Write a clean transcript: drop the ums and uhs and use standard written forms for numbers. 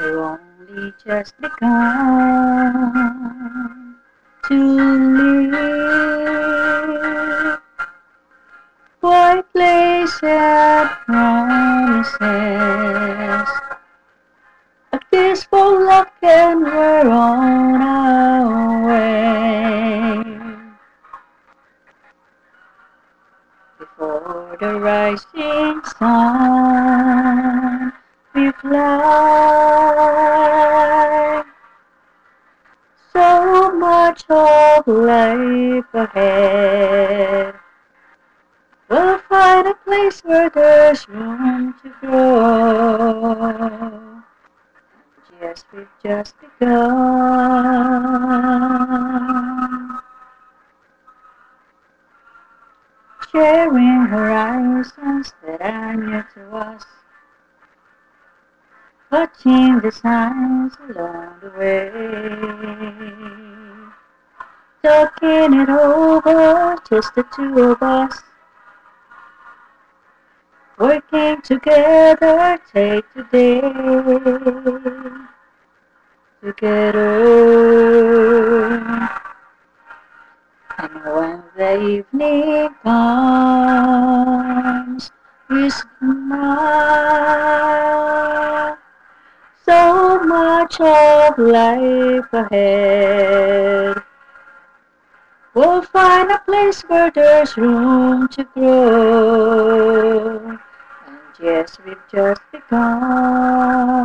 We've only just begun to live. White lace and promises, a kiss for luck, and we're on our way. Before the rising sun, we fly. So much of life ahead. We'll find a place where there's room to grow. Yes, we've just begun. Sharing horizons that are new to us. Watching the signs along the way. Talking it over, just the two of us. Working together, take today together. And when the evening comes, we smile. So much of life ahead. We'll find a place where there's room to grow. And yes, we've just begun.